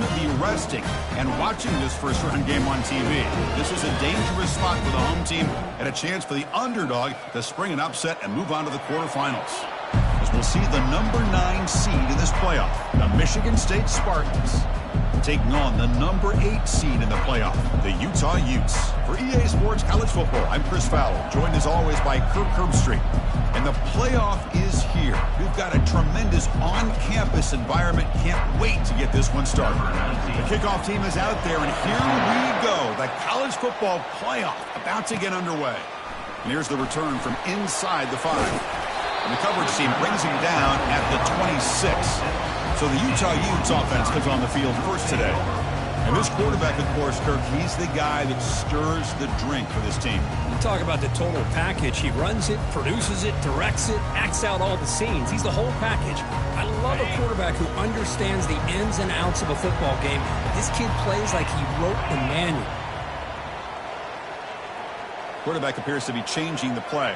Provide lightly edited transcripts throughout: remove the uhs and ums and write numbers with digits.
should be resting and watching this first-round game on TV. This is a dangerous spot for the home team and a chance for the underdog to spring an upset and move on to the quarterfinals. As we'll see the number 9 seed in this playoff, the Michigan State Spartans, taking on the number 8 seed in the playoff, the Utah Utes. For EA Sports College Football, I'm Chris Fowler, joined as always by Kirk Herbstreit. And the playoff is here. We've got a tremendous on-campus environment. Can't wait to get this one started. The kickoff team is out there, and here we go. The college football playoff about to get underway. And here's the return from inside the 5. And the coverage team brings him down at the 26. So the Utah Utes offense comes on the field first today. And this quarterback, of course, Kirk, he's the guy that stirs the drink for this team. You talk about the total package. He runs it, produces it, directs it, acts out all the scenes. He's the whole package. I love a quarterback who understands the ins and outs of a football game. This kid plays like he wrote the manual. Quarterback appears to be changing the play.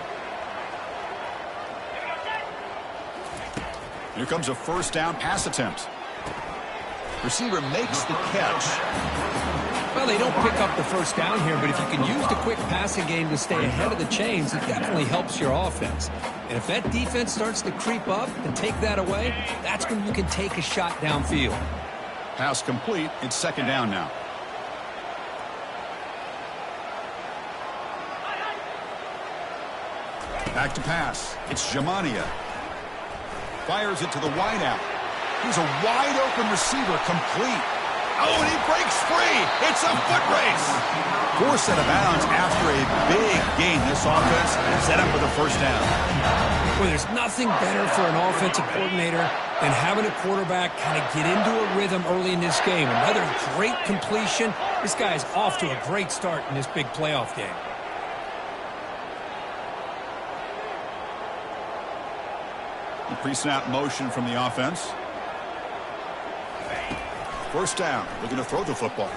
Here comes a first down pass attempt. Receiver makes the catch. Well, they don't pick up the first down here, but if you can use the quick passing game to stay ahead of the chains, it definitely helps your offense. And if that defense starts to creep up and take that away, that's when you can take a shot downfield. Pass complete. It's second down now. Back to pass. It's Jamania. Fires it to the wideout. He's a wide-open receiver, complete. Oh, and he breaks free. It's a foot race. Forced out of bounds after a big gain. This offense set up with a first down. Well, there's nothing better for an offensive coordinator than having a quarterback kind of get into a rhythm early in this game. Another great completion. This guy's off to a great start in this big playoff game. Pre-snap motion from the offense. First down. Looking to throw the football.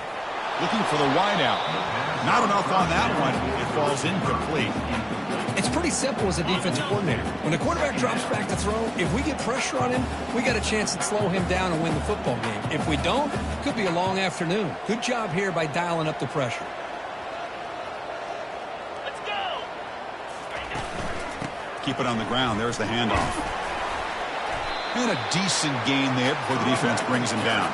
Looking for the wideout. Not enough on that one. It falls incomplete. It's pretty simple as a defensive coordinator. When the quarterback drops back to throw, if we get pressure on him, we got a chance to slow him down and win the football game. If we don't, it could be a long afternoon. Good job here by dialing up the pressure. Let's go. Keep it on the ground. There's the handoff. And a decent gain there before the defense brings him down.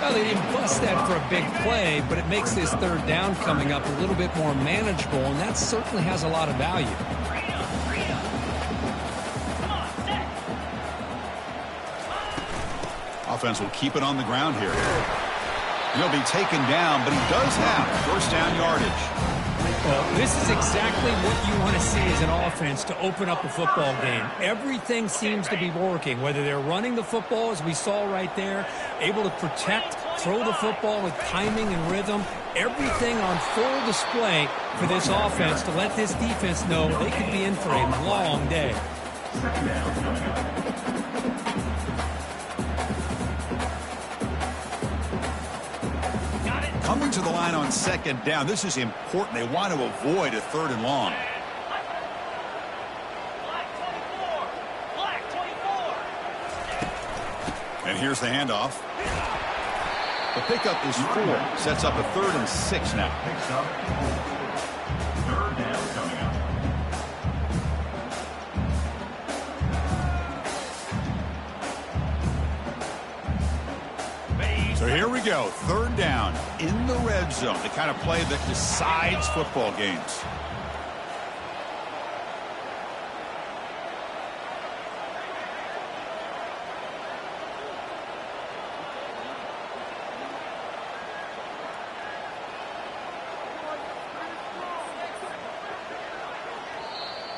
Well, they didn't bust that for a big play, but it makes this third down coming up a little bit more manageable, and that certainly has a lot of value. Offense will keep it on the ground here. He'll be taken down, but he does have first down yardage. Well, this is exactly what you want to see as an offense to open up a football game. Everything seems to be working, whether they're running the football, as we saw right there, able to protect, throw the football with timing and rhythm. Everything on full display for this offense to let this defense know they could be in for a long day. Coming to the line on second down. This is important. They want to avoid a third and long. And here's the handoff. The pickup is 4. Sets up a 3rd and 6 now. Third down coming up. So here we go. 3rd down in the red zone. The kind of play that decides football games.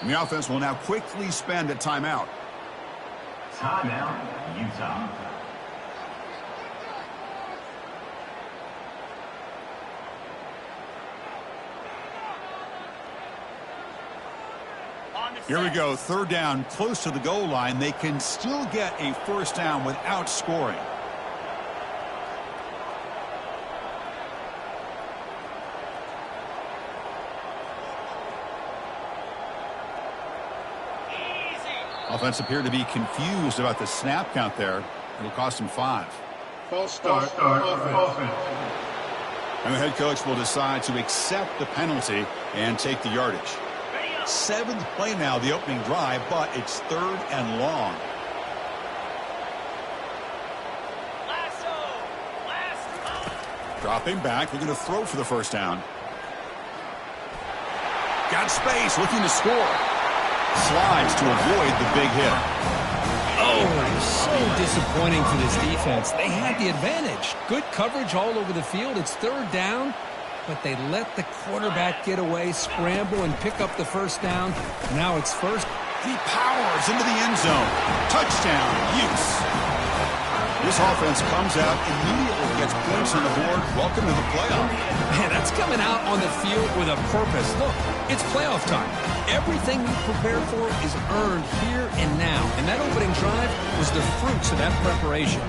And the offense will now quickly spend a timeout. Timeout, Utah. Here we go. 3rd down, close to the goal line. They can still get a first down without scoring. Offense appeared to be confused about the snap count there. It'll cost him 5. False start. Offense. And the head coach will decide to accept the penalty and take the yardage. 7th play now, the opening drive, but it's 3rd and long. Dropping back, we're going to throw for the first down. Got space, looking to score. Slides to avoid the big hit. Oh, so disappointing for this defense. They had the advantage. Good coverage all over the field. It's 3rd down, but they let the quarterback get away, scramble, and pick up the first down. Now it's 1st. He powers into the end zone. Touchdown, Utes. This offense comes out immediately, gets points on the board. Welcome to the playoff. Man, that's coming out on the field with a purpose. Look, it's playoff time. Everything we prepared for is earned here and now. And that opening drive was the fruits of that preparation.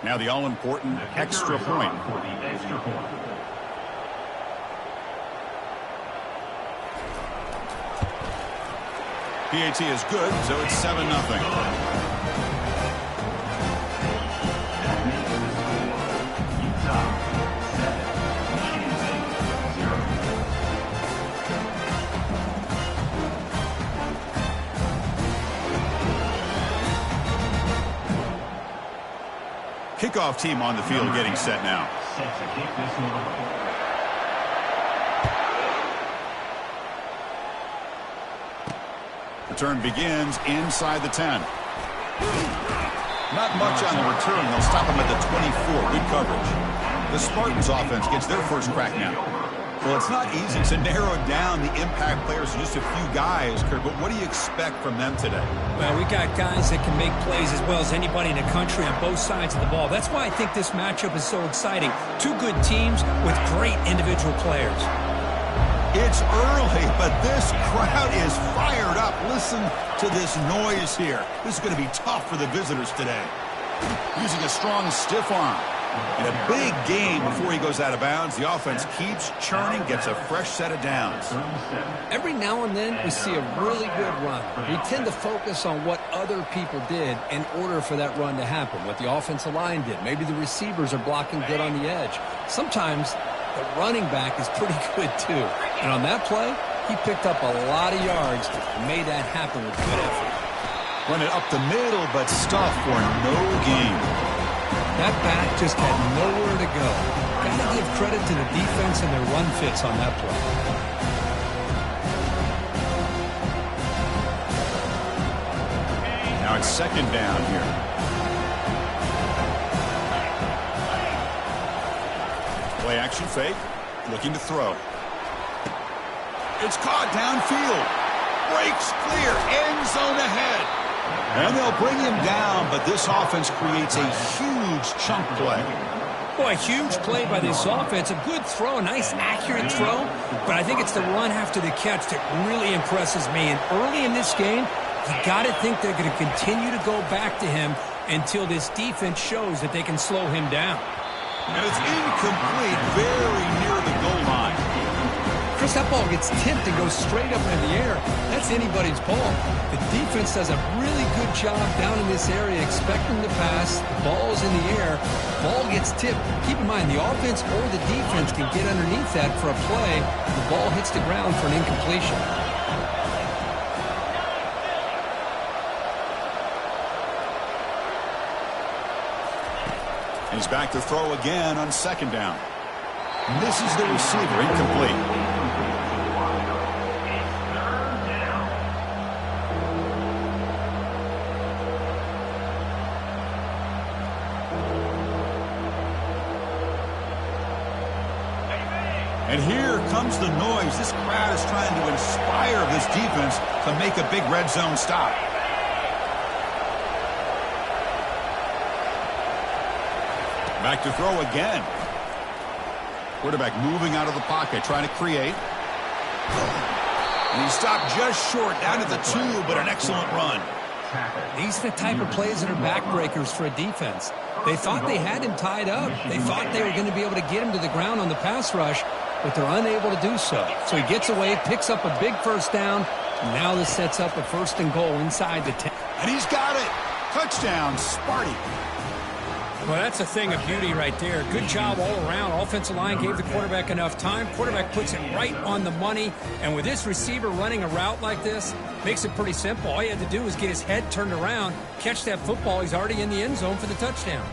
Now the all-important extra point. For the extra point. PAT is good, so it's 7-0. That makes the score Utah 7, Kansas 0. Kickoff team on the field getting set now. Set to kick this one off. Return begins inside the 10. Not much on the return. They'll stop him at the 24. Good coverage. The Spartans offense gets their first crack now. Well, it's not easy to narrow down the impact players to just a few guys, Kurt, but what do you expect from them today? Well, we got guys that can make plays as well as anybody in the country on both sides of the ball. That's why I think this matchup is so exciting. Two good teams with great individual players. It's early, but this crowd is fired up. Listen to this noise here. This is going to be tough for the visitors today. Using a strong stiff arm. In a big game before he goes out of bounds, the offense keeps churning, gets a fresh set of downs. Every now and then we see a really good run. We tend to focus on what other people did in order for that run to happen, what the offensive line did. Maybe the receivers are blocking good on the edge. Sometimes the running back is pretty good too. And on that play, he picked up a lot of yards and made that happen with good effort. Run it up the middle, but stuff for no gain. That back just had nowhere to go. Got to give credit to the defense and their run fits on that play. Now it's 2nd down here. Play action fake. Looking to throw. It's caught downfield. Breaks clear. End zone ahead. And they'll bring him down, but this offense creates a huge chunk play. Boy, a huge play by this offense. A good throw, a nice accurate throw. But I think it's the run after the catch that really impresses me. And early in this game, you got to think they're going to continue to go back to him until this defense shows that they can slow him down. And it's incomplete, very near the goal line. Chris, that ball gets tipped and goes straight up in the air. That's anybody's ball. The defense does a really good job down in this area expecting the pass. The ball's in the air. Ball gets tipped. Keep in mind, the offense or the defense can get underneath that for a play. The ball hits the ground for an incompletion. He's back to throw again on 2nd down. Misses the receiver, incomplete. And here comes the noise. This crowd is trying to inspire this defense to make a big red zone stop. Back to throw again. Quarterback moving out of the pocket, trying to create. And he stopped just short, down to the 2, but an excellent run. These are the type of plays that are backbreakers for a defense. They thought they had him tied up. They thought they were going to be able to get him to the ground on the pass rush, but they're unable to do so. So he gets away, picks up a big first down, and now this sets up a 1st and goal inside the 10. And he's got it. Touchdown, Sparty. Well, that's a thing of beauty right there. Good job all around. Offensive line gave the quarterback enough time. Quarterback puts it right on the money. And with this receiver running a route like this, makes it pretty simple. All he had to do was get his head turned around, catch that football. He's already in the end zone for the touchdown.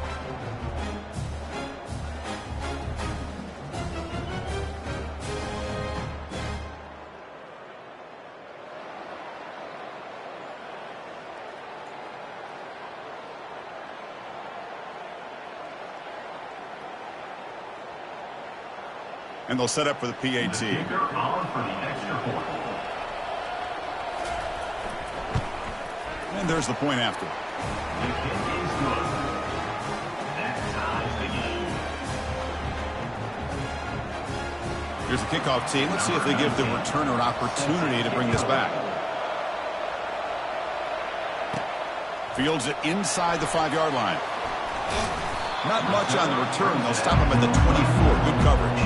And they'll set up for the PAT. And there's the point after. Here's the kickoff team. Let's see if they give the returner an opportunity to bring this back. Fields it inside the 5-yard line. Not much on the return. They'll stop him at the 24. Good coverage.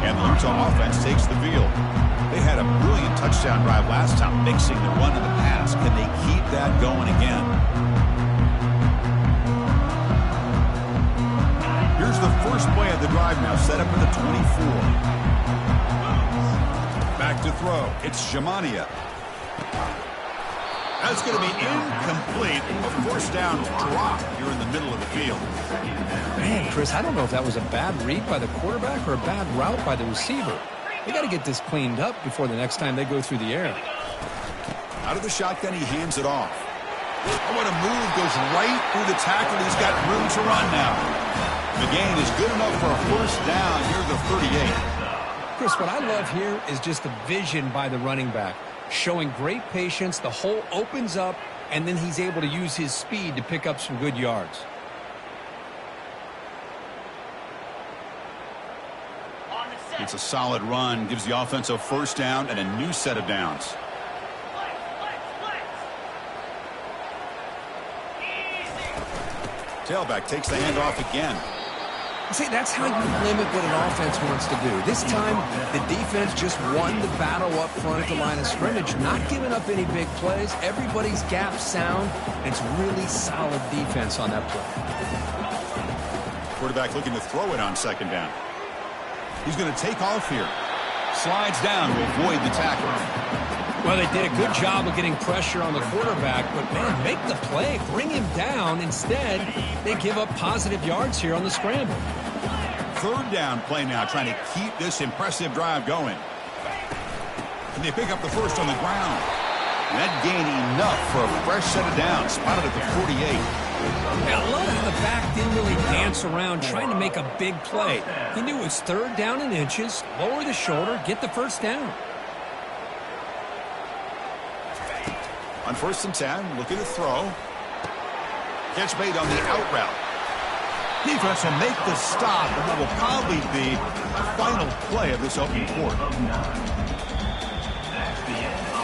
And the Utah offense takes the field. They had a brilliant touchdown drive last time, mixing the run and the pass. Can they keep that going again? Here's the first play of the drive now, set up at the 24. Back to throw. It's Shamania. That's going to be incomplete. A 1st down drop here in the middle of the field. Man, Chris, I don't know if that was a bad read by the quarterback or a bad route by the receiver. They got to get this cleaned up before the next time they go through the air. Out of the shotgun, he hands it off. Oh, what a move. Goes right through the tackle. He's got room to run now. The gain is good enough for a 1st down here at the 38. Chris, what I love here is just the vision by the running back. Showing great patience, the hole opens up, and then he's able to use his speed to pick up some good yards. It's a solid run, gives the offense a 1st down and a new set of downs. Tailback takes the handoff again. See, that's how you limit what an offense wants to do. This time, the defense just won the battle up front at the line of scrimmage, not giving up any big plays. Everybody's gap sound, and it's really solid defense on that play. Quarterback looking to throw it on 2nd down. He's going to take off here. Slides down to avoid the tackle. Well, they did a good job of getting pressure on the quarterback, but, man, make the play. Bring him down. Instead, they give up positive yards here on the scramble. 3rd down play now, trying to keep this impressive drive going. And they pick up the 1st on the ground. And that gain enough for a fresh set of downs, spotted at the 48. Yeah, I love how the back didn't really dance around trying to make a big play. He knew it was 3rd down in inches, lower the shoulder, get the 1st down. On 1st and 10, looking to throw. Catch made on the out route. Defense will make the stop, and that will probably be the final play of this open quarter.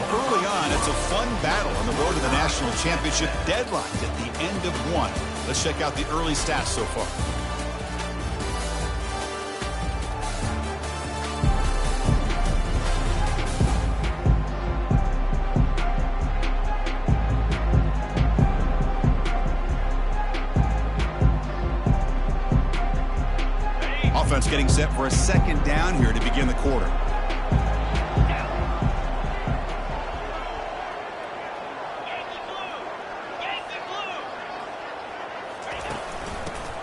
Early on, it's a fun battle on the road to the national championship, deadlocked at the end of 1. Let's check out the early stats so far. Offense getting set for a 2nd down here to begin the quarter.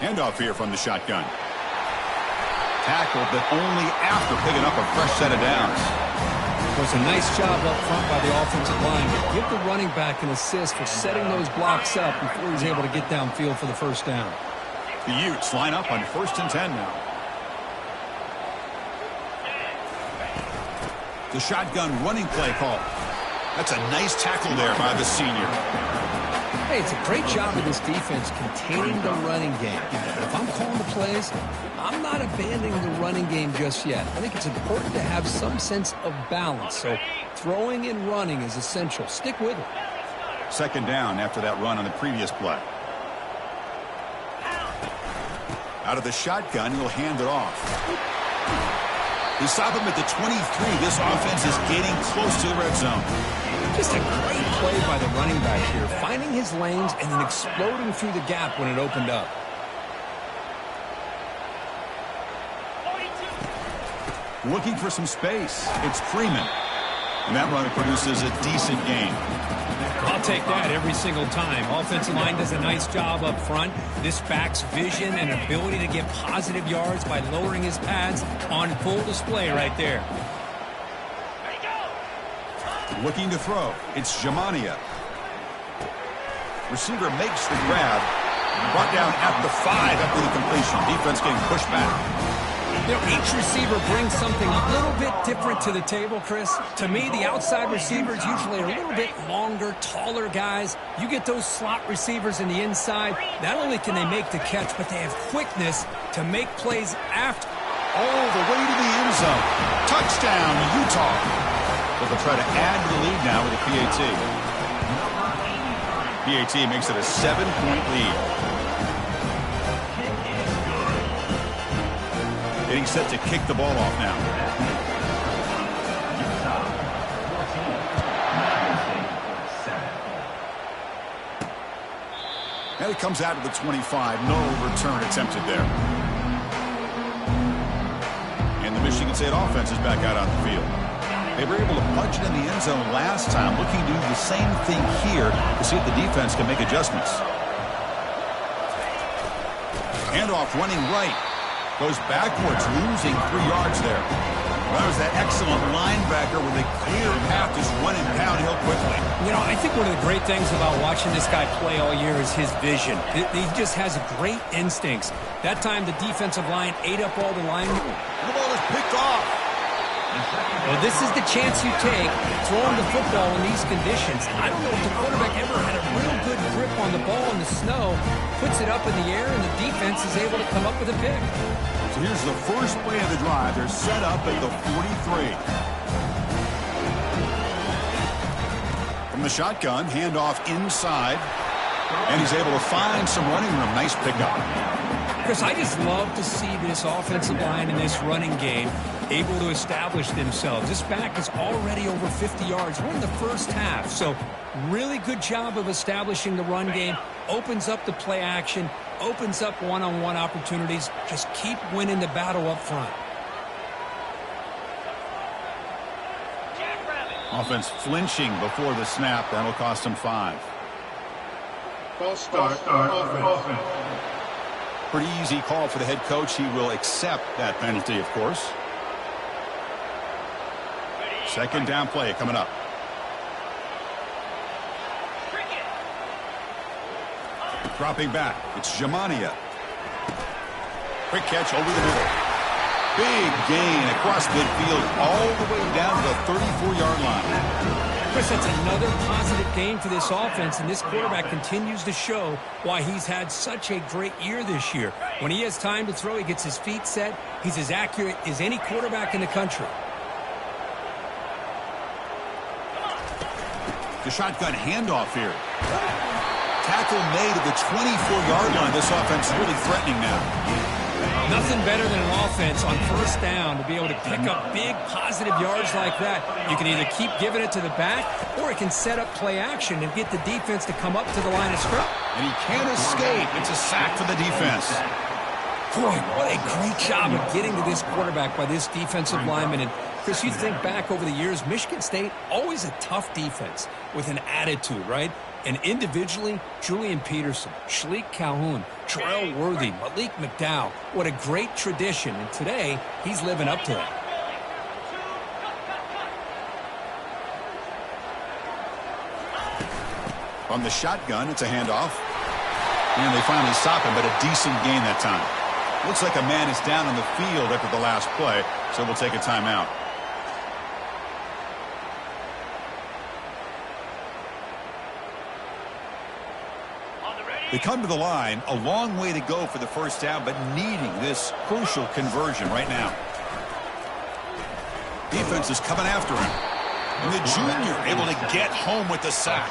Handoff here from the shotgun. Tackled, but only after picking up a fresh set of downs. It was a nice job up front by the offensive line, but give the running back an assist for setting those blocks up before he's able to get downfield for the 1st down. The Utes line up on 1st and 10 now. The shotgun running play call. That's a nice tackle there by the senior. Hey, it's a great job of this defense containing the running game. But if I'm calling the plays, I'm not abandoning the running game just yet. I think it's important to have some sense of balance. So throwing and running is essential. Stick with it. Second down after that run on the previous play. Out of the shotgun, he'll hand it off. They stop him at the 23. This offense is getting close to the red zone. Just a great play by the running back here, finding his lanes and then exploding through the gap when it opened up. Looking for some space. It's Freeman. And that run produces a decent gain. I'll take that every single time. Offensive line does a nice job up front. This back's vision and ability to get positive yards by lowering his pads on full display right there. Looking to throw. It's Jamania. Receiver makes the grab. Brought down at the 5 after the completion. Defense getting pushed back. You know, each receiver brings something a little bit different to the table, Chris. To me, the outside receivers usually are a little bit longer, taller guys. You get those slot receivers in the inside. Not only can they make the catch, but they have quickness to make plays after. All the way to the end zone. Touchdown, Utah. But they'll try to add to the lead now with a PAT. PAT makes it a 7-point lead. Getting set to kick the ball off now. And it comes out to the 25. No return attempted there. And the Michigan State offense is back out on the field. They were able to punch it in the end zone last time, looking to do the same thing here to see if the defense can make adjustments. Handoff running right. Goes backwards, losing 3 yards there. Well, that was that excellent linebacker with a clear path, just running downhill quickly. You know, I think one of the great things about watching this guy play all year is his vision. He just has great instincts. That time, the defensive line ate up all the line. The ball is picked off. Well, this is the chance you take throwing the football in these conditions. I don't know if the quarterback ever had a real good grip on the ball in the snow, puts it up in the air, and the defense is able to come up with a pick. So here's the first play of the drive. They're set up at the 43. From the shotgun, handoff inside, and he's able to find some running room. Nice pickup. Chris, I just love to see this offensive line in this running game able to establish themselves. This back is already over 50 yards. We're in the first half, so really good job of establishing the run game. Opens up the play action, opens up one-on-one opportunities. Just keep winning the battle up front. Offense flinching before the snap. That'll cost him 5. False start. Offense. Pretty easy call for the head coach. He will accept that penalty, of course. Second down play coming up. Dropping back. It's Jamania. Quick catch over the middle. Big gain across midfield all the way down to the 34-yard line. Chris, that's another positive gain for this offense, and this quarterback continues to show why he's had such a great year this year. When he has time to throw, he gets his feet set. He's as accurate as any quarterback in the country. The shotgun handoff here. Tackle made at the 24-yard line. This offense is really threatening now. Nothing better than an offense on first down to be able to pick up big positive yards like that. You can either keep giving it to the back, or it can set up play action and get the defense to come up to the line of scrimmage. And he can't escape. It's a sack for the defense. Boy, what a great job of getting to this quarterback by this defensive lineman. And Chris, you think back over the years, Michigan State, always a tough defense with an attitude, right? And individually, Julian Peterson, Shalik Calhoun, Terrell Worthy, Malik McDowell, what a great tradition. And today, he's living up to it. On the shotgun, it's a handoff. And they finally stop him, but a decent gain that time. Looks like a man is down on the field after the last play, so we'll take a timeout. They come to the line, a long way to go for the first down, but needing this crucial conversion right now. Defense is coming after him. And the junior able to get home with the sack.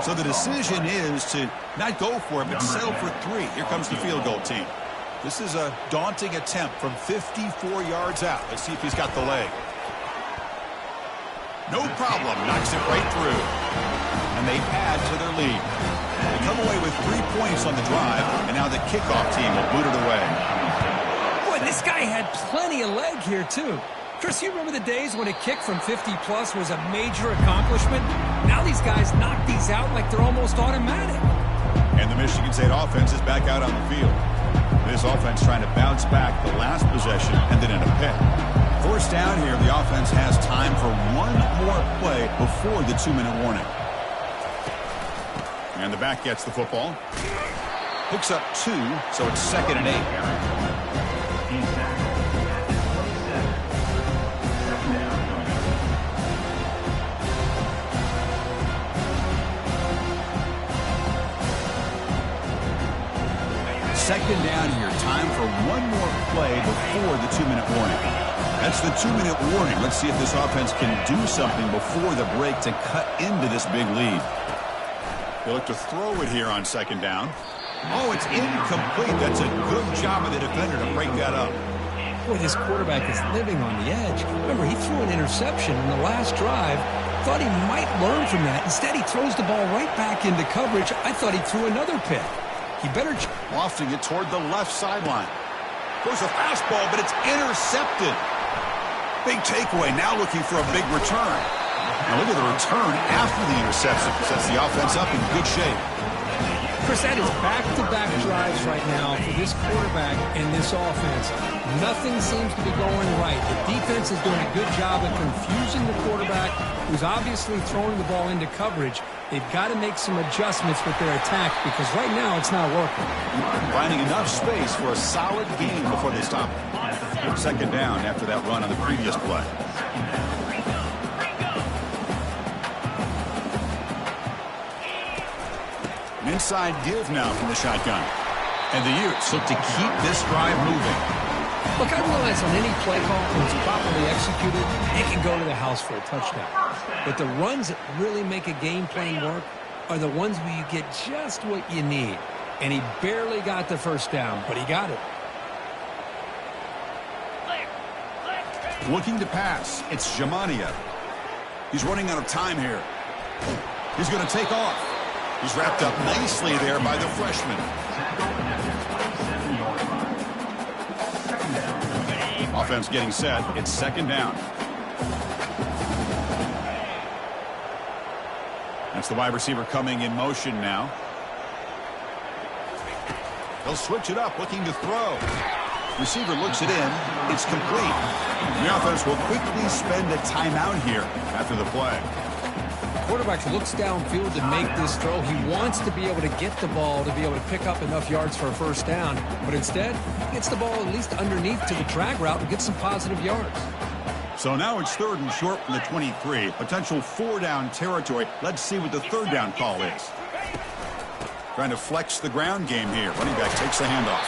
So the decision is to not go for it, but settle for 3. Here comes the field goal team. This is a daunting attempt from 54 yards out. Let's see if he's got the leg. No problem. Knocks it right through. And they add to their lead. They come away with 3 points on the drive, and now the kickoff team will boot it away. Boy, this guy had plenty of leg here, too. Chris, you remember the days when a kick from 50-plus was a major accomplishment? Now these guys knock these out like they're almost automatic. And the Michigan State offense is back out on the field. This offense trying to bounce back the last possession and then in a pick. First down here, the offense has time for one more play before the 2-minute warning. And the back gets the football. Picks up 2, so it's 2nd and 8. Second down here. Time for one more play before the 2-minute warning. That's the 2-minute warning. Let's see if this offense can do something before the break to cut into this big lead. They look to throw it here on 2nd down. Oh, it's incomplete. That's a good job of the defender to break that up. Boy, this quarterback is living on the edge. Remember, he threw an interception in the last drive. Thought he might learn from that. Instead, he throws the ball right back into coverage. I thought he threw another pick. He better lofting it toward the left sideline. Goes a fastball, but it's intercepted. Big takeaway. Now looking for a big return. Now look at the return after the interception. Sets the offense up in good shape. Chris, that is back-to-back drives right now for this quarterback and this offense. Nothing seems to be going right. The defense is doing a good job of confusing the quarterback, who's obviously throwing the ball into coverage. They've got to make some adjustments with their attack because right now it's not working. Finding enough space for a solid gain before they stop it. 2nd down after that run on the previous play. An inside give now from the shotgun. And the Utes look to keep this drive moving. Look, I realize on any play call, when it's properly executed, it can go to the house for a touchdown. But the runs that really make a game plan work are the ones where you get just what you need. And he barely got the first down, but he got it. Looking to pass. It's Jamania. He's running out of time here. He's going to take off. He's wrapped up nicely there by the freshman. Offense getting set. It's 2nd down. That's the wide receiver coming in motion now. They'll switch it up, looking to throw. Receiver looks it in. It's complete. The offense will quickly spend a timeout here after the play. Quarterback looks downfield to make this throw. He wants to be able to get the ball to be able to pick up enough yards for a first down. But instead, he gets the ball at least underneath to the drag route and gets some positive yards. So now it's 3rd and short from the 23. Potential 4-down territory. Let's see what the 3rd down call is. Trying to flex the ground game here. Running back takes the handoff.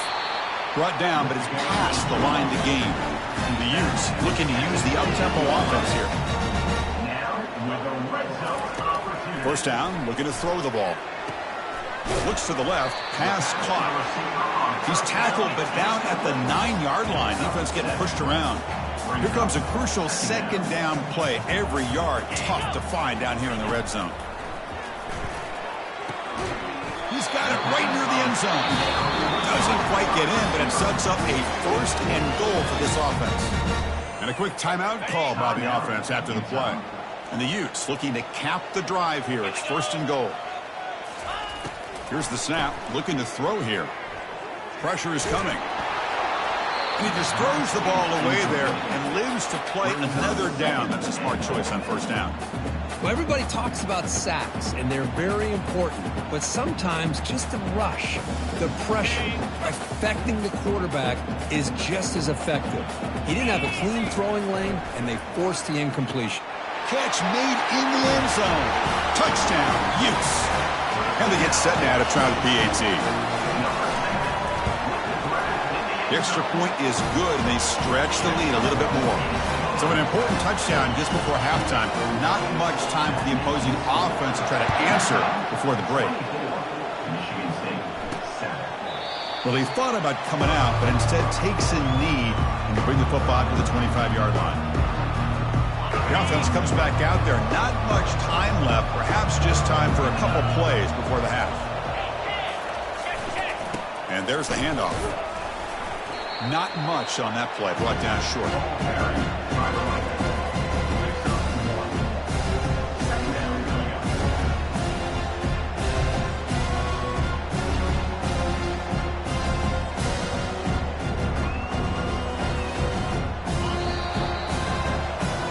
Brought down, but it's past the line to gain. And the Utes looking to use the up-tempo offense here. First down, looking to throw the ball. Looks to the left, pass caught. He's tackled, but down at the 9-yard line. Defense getting pushed around. Here comes a crucial 2nd down play. Every yard tough to find down here in the red zone. He's got it right near the end zone. Doesn't quite get in, but it sets up a 1st and goal for this offense. And a quick timeout call by the offense after the play. And the Utes looking to cap the drive here. It's 1st and goal. Here's the snap. Looking to throw here. Pressure is coming. And he just throws the ball away there and lives to play another down. That's a smart choice on 1st down. Well, everybody talks about sacks, and they're very important. But sometimes just the rush, the pressure, affecting the quarterback is just as effective. He didn't have a clean throwing lane, and they forced the incompletion. Catch made in the end zone. Touchdown, Utes. And they get set now to try the PAT. The extra point is good, and they stretch the lead a little bit more. So an important touchdown just before halftime. Not much time for the opposing offense to try to answer before the break. Well, they thought about coming out, but instead takes a knee and bring the football to the 25-yard line. The offense comes back out there. Not much time left. Perhaps just time for a couple plays before the half. And there's the handoff. Not much on that play. Brought down short.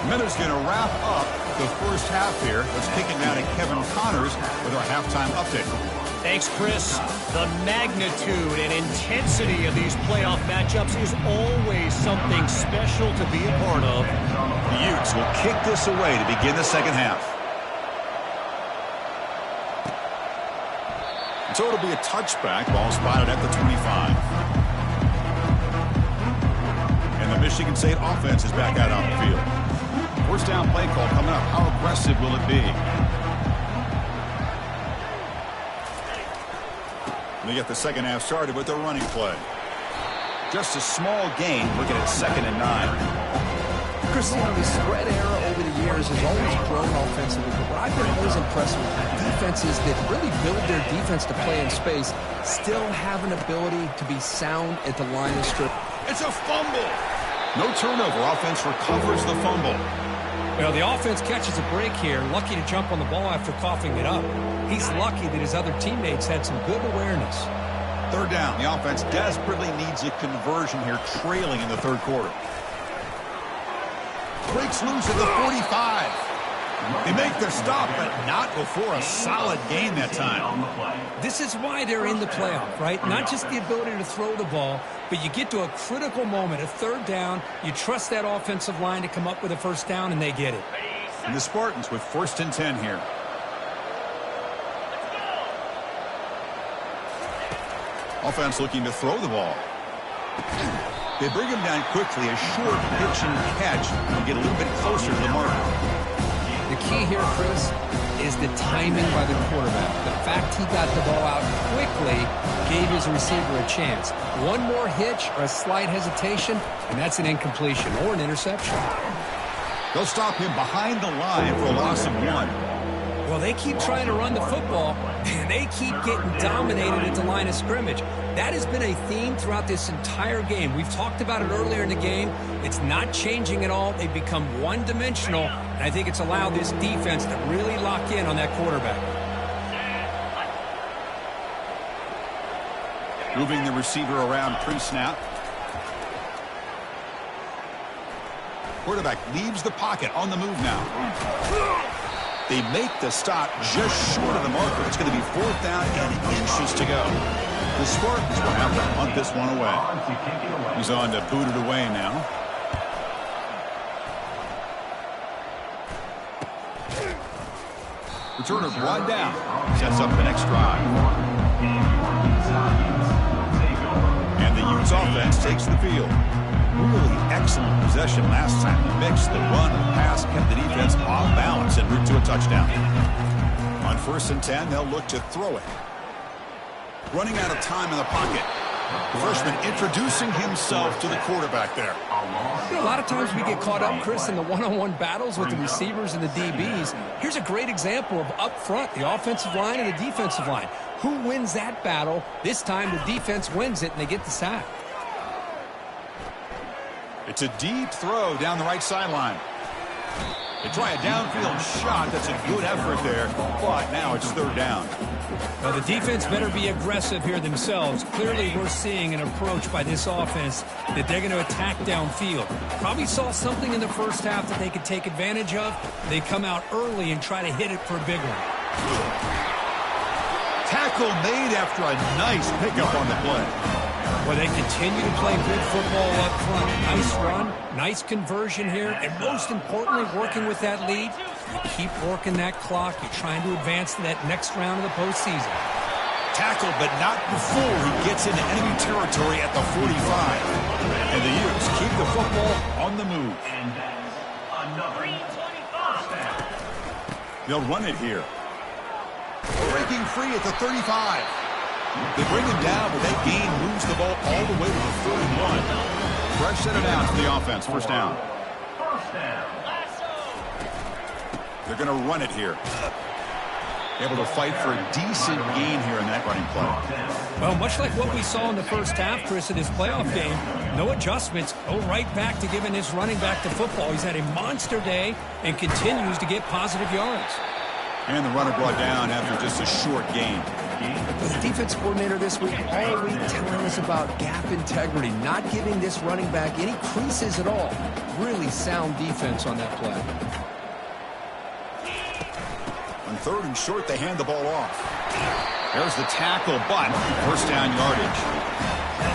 Minutes going to wrap up the first half here. Let's kick it down to Kevin Connors with our halftime update. Thanks, Chris. The magnitude and intensity of these playoff matchups is always something special to be a part of. The Utes will kick this away to begin the second half. And so it'll be a touchback. Ball spotted at the 25. And the Michigan State offense is back out on the field. First down play call coming up. How aggressive will it be? And they get the second half started with a running play. Just a small gain, looking at 2nd and 9. Chris, the spread era over the years has always grown offensively, but what I've been always impressed with defenses that really build their defense to play in space still have an ability to be sound at the line of scrimmage. It's a fumble. No turnover. Offense recovers the fumble. Well, the offense catches a break here, lucky to jump on the ball after coughing it up. He's lucky that his other teammates had some good awareness. Third down. The offense desperately needs a conversion here, trailing in the third quarter. Breaks loose at the 45. They make their stop, but not before a solid gain that time. This is why they're in the playoff, right? Not just the ability to throw the ball, but you get to a critical moment, a third down. You trust that offensive line to come up with a first down, and they get it. And the Spartans with 1st and 10 here. Offense looking to throw the ball. They bring him down quickly. A short pitch and catch and get a little bit closer to the marker. The key here, Chris, is the timing by the quarterback. The fact he got the ball out quickly gave his receiver a chance. One more hitch or a slight hesitation, and that's an incompletion or an interception. They'll stop him behind the line for a loss of 1. Well, they keep trying to run the football, and they keep getting dominated at the line of scrimmage. That has been a theme throughout this entire game. We've talked about it earlier in the game. It's not changing at all. They've become one-dimensional, and I think it's allowed this defense to really lock in on that quarterback. Moving the receiver around pre-snap. Quarterback leaves the pocket on the move now. They make the stop just short of the marker. It's going to be 4th down and inches to go. The Spartans will have to punt this one away. He's on to boot it away now. Returner brought down. Sets up the next drive. And the Utes offense takes the field. Really excellent possession last time. They mixed the run and the pass, kept the defense off balance en route to a touchdown. On 1st and 10, they'll look to throw it. Running out of time in the pocket. The freshman introducing himself to the quarterback there. You know, a lot of times we get caught up, Chris, in the one-on-one battles with the receivers and the DBs. Here's a great example of up front, the offensive line and the defensive line. Who wins that battle? This time the defense wins it, and they get the sack. It's a deep throw down the right sideline. They try a downfield shot. That's a good effort there, but now it's 3rd down. Well, the defense better be aggressive here themselves. Clearly, we're seeing an approach by this offense that they're going to attack downfield. Probably saw something in the first half that they could take advantage of. They come out early and try to hit it for a big one. Tackle made after a nice pickup on the play. Well, they continue to play good football up front. Nice run, nice conversion here, and most importantly, working with that lead. You keep working that clock. You're trying to advance to that next round of the postseason. Tackled, but not before he gets into enemy territory at the 45. And the Utes keep the football on the move. And that is another first down. They'll run it here. Breaking free at the 35. They bring him down, but that gain moves the ball all the way to the 31. Fresh set of downs for the offense. First down. First down. They're going to run it here. Able to fight for a decent gain here in that running play. Well, much like what we saw in the first half, Chris, in his playoff game, no adjustments, go right back to giving his running back the football. He's had a monster day and continues to get positive yards. And the runner brought down after just a short gain. The defense coordinator this week all week telling us about gap integrity, not giving this running back any creases at all. Really sound defense on that play. On third and short, they hand the ball off. There's the tackle, but first down yardage.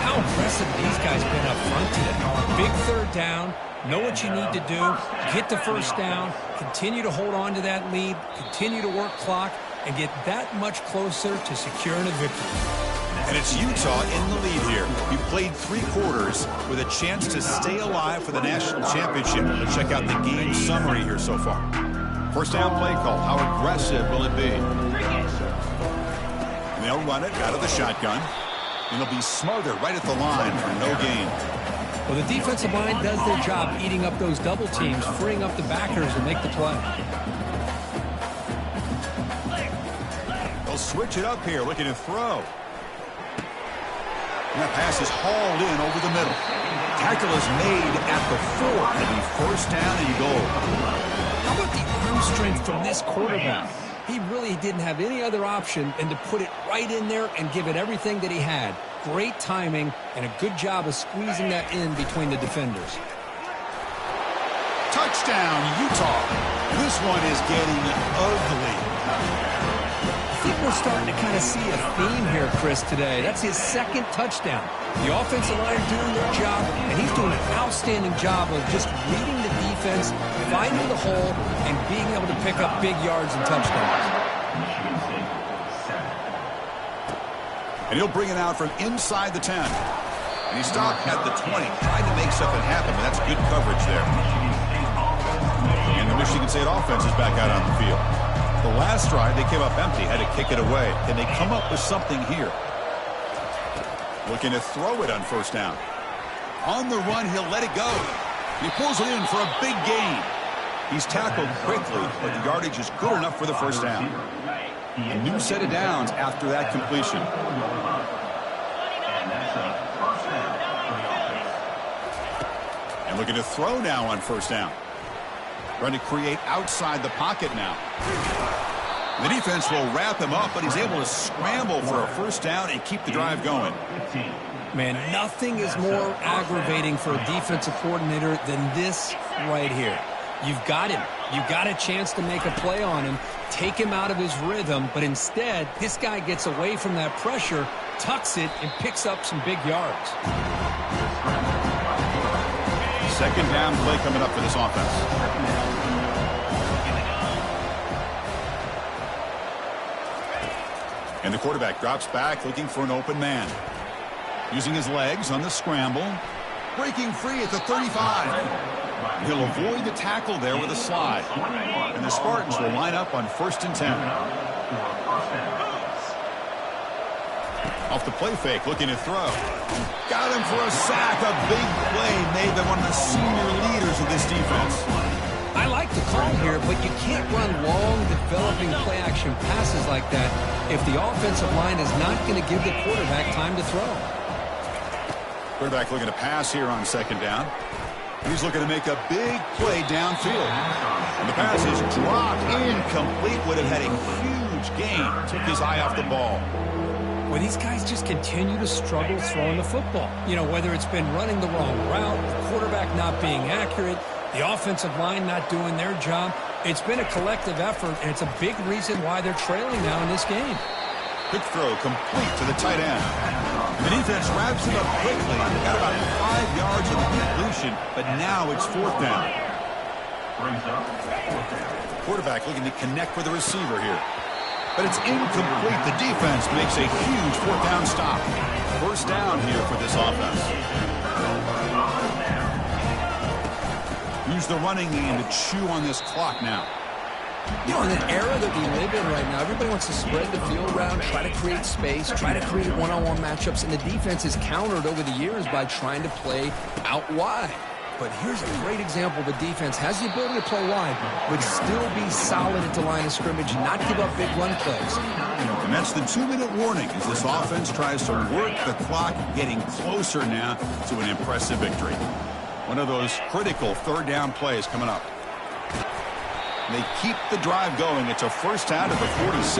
How impressive these guys been up front today. Big third down. Know what you need to do. Get the first down. Continue to hold on to that lead. Continue to work clock. And get that much closer to securing a victory. And it's Utah in the lead here. We played 3 quarters with a chance to stay alive for the national championship. Let's check out the game summary here so far. First down play call. How aggressive will it be? And they'll run it out of the shotgun. And they'll be smothered right at the line for no gain. Well, the defensive line does their job eating up those double teams, freeing up the backers to make the play. They'll switch it up here, looking to throw. And that pass is hauled in over the middle. Tackle is made at the 4. It'll be first down and goal. How about the arm strength from this quarterback? He really didn't have any other option than to put it right in there and give it everything that he had. Great timing and a good job of squeezing that in between the defenders. Touchdown, Utah. This one is getting ugly. I think we're starting to kind of see a theme here, Chris, today. That's his second touchdown. The offensive line doing their job, and he's doing an outstanding job of just reading the defense, finding the hole, and being able to pick up big yards and touchdowns. And he'll bring it out from inside the 10. And he stopped at the 20, trying to make something happen, but that's good coverage there. And the Michigan State offense is back out on the field. The last drive, they came up empty, had to kick it away. Can they come up with something here? Looking to throw it on first down. On the run, he'll let it go. He pulls it in for a big gain. He's tackled quickly, but the yardage is good enough for the first down. A new set of downs after that completion. And looking to throw now on first down. Trying to create outside the pocket now. The defense will wrap him up, but he's able to scramble for a first down and keep the drive going. Man, nothing is more aggravating for a defensive coordinator than this right here. You've got him. You've got a chance to make a play on him, take him out of his rhythm, but instead, this guy gets away from that pressure, tucks it, and picks up some big yards. Second down play coming up for this offense. And the quarterback drops back looking for an open man. Using his legs on the scramble. Breaking free at the 35. He'll avoid the tackle there with a slide. And the Spartans will line up on 1st and 10. Off the play fake, looking to throw. Got him for a sack. A big play made by one of the senior leaders of this defense. I like the call here, but you can't run long, developing play-action passes like that if the offensive line is not going to give the quarterback time to throw. Quarterback looking to pass here on second down. He's looking to make a big play downfield. And the pass is dropped incomplete. Would have had a huge gain. Took his eye off the ball. Well, these guys just continue to struggle throwing the football. You know, whether it's been running the wrong route, the quarterback not being accurate, the offensive line not doing their job. It's been a collective effort, and it's a big reason why they're trailing now in this game. Quick throw complete to the tight end. The defense wraps it up quickly. Got about 5 yards of the completion, but now it's 4th down. Brings up fourth down. Quarterback looking to connect with the receiver here. But it's incomplete. The defense makes a huge fourth down stop. First down here for this offense. Use the running game to chew on this clock now. You know, in an era that we live in right now, everybody wants to spread the field around, try to create space, try to create one-on-one matchups, and the defense is countered over the years by trying to play out wide. But here's a great example of a defense has the ability to play wide, but still be solid at the line of scrimmage, not give up big run plays. And that's the 2-minute warning as this offense tries to work the clock, getting closer now to an impressive victory. One of those critical third down plays coming up. They keep the drive going. It's a first down at the 46.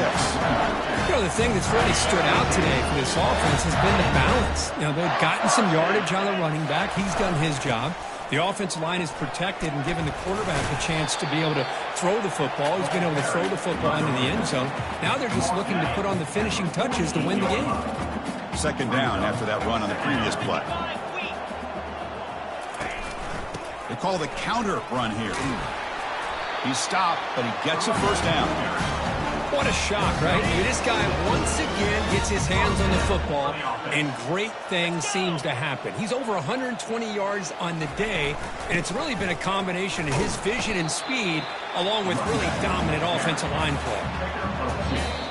You know, the thing that's really stood out today for this offense has been the balance. You know, they've gotten some yardage on the running back. He's done his job. The offensive line is protected and given the quarterback a chance to be able to throw the football. He's been able to throw the football into the end zone. Now they're just looking to put on the finishing touches to win the game. Second down after that run on the previous play. They call the counter run here. He stopped, but he gets a first down. What a shock, right? I mean, this guy once again gets his hands on the football, and great things seems to happen. He's over 120 yards on the day, and it's really been a combination of his vision and speed, along with really dominant offensive line play.